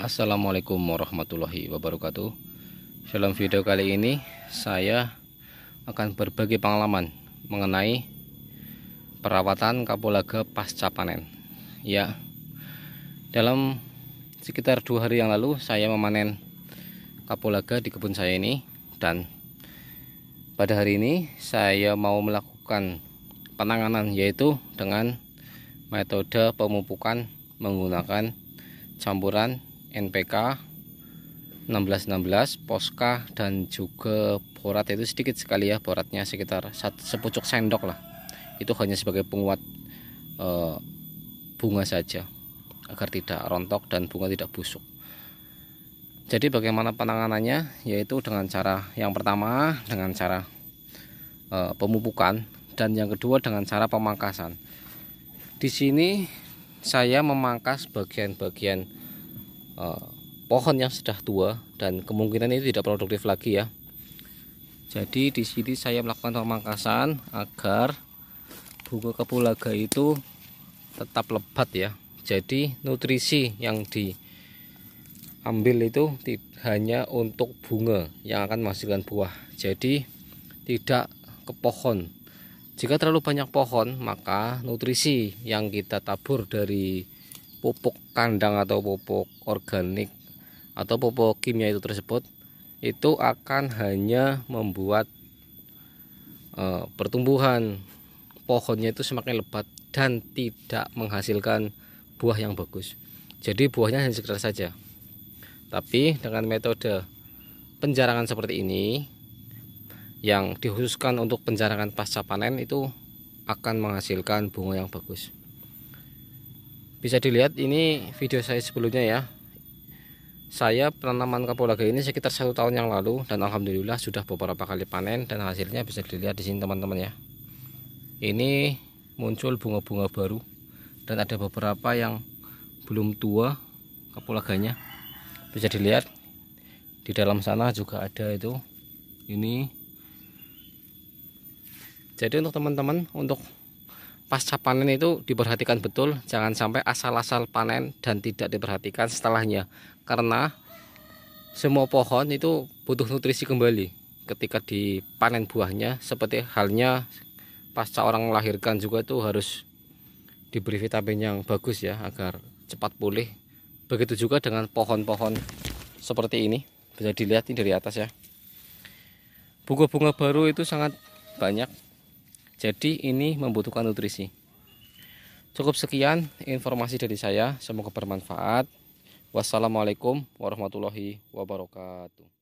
Assalamualaikum warahmatullahi wabarakatuh. Dalam video kali ini saya akan berbagi pengalaman mengenai perawatan kapulaga pasca panen. Ya, dalam sekitar 2 hari yang lalu saya memanen kapulaga di kebun saya ini, dan pada hari ini saya mau melakukan penanganan, yaitu dengan metode pemupukan menggunakan campuran NPK 1616, Posca, dan juga borat. Itu sedikit sekali ya, boratnya sekitar sepucuk sendok lah. Itu hanya sebagai penguat bunga saja agar tidak rontok dan bunga tidak busuk. Jadi bagaimana penanganannya, yaitu dengan cara yang pertama dengan cara pemupukan, dan yang kedua dengan cara pemangkasan. Di sini saya memangkas bagian-bagian pohon yang sudah tua dan kemungkinan itu tidak produktif lagi ya. Jadi di sini saya melakukan pemangkasan agar bunga kapulaga itu tetap lebat ya. Jadi nutrisi yang diambil itu hanya untuk bunga yang akan menghasilkan buah. Jadi tidak ke pohon. Jika terlalu banyak pohon, maka nutrisi yang kita tabur dari pupuk kandang atau pupuk organik atau pupuk kimia itu tersebut itu akan hanya membuat pertumbuhan pohonnya itu semakin lebat dan tidak menghasilkan buah yang bagus. Jadi buahnya hanya sekedar saja. Tapi dengan metode penjarangan seperti ini yang dikhususkan untuk penjarangan pasca panen, itu akan menghasilkan bunga yang bagus. Bisa dilihat ini video saya sebelumnya ya. Saya penanaman kapulaga ini sekitar 1 tahun yang lalu, dan alhamdulillah sudah beberapa kali panen, dan hasilnya bisa dilihat di sini teman-teman ya. Ini muncul bunga-bunga baru, dan ada beberapa yang belum tua kapulaganya. Bisa dilihat di dalam sana juga ada itu. Ini. Jadi untuk teman-teman, untuk pasca panen itu diperhatikan betul, jangan sampai asal-asal panen dan tidak diperhatikan setelahnya, karena semua pohon itu butuh nutrisi kembali ketika dipanen buahnya. Seperti halnya pasca orang melahirkan juga itu harus diberi vitamin yang bagus ya agar cepat pulih. Begitu juga dengan pohon-pohon seperti ini, bisa dilihat ini dari atas ya, bunga-bunga baru itu sangat banyak. Jadi ini membutuhkan nutrisi. Cukup sekian informasi dari saya, semoga bermanfaat. Wassalamualaikum warahmatullahi wabarakatuh.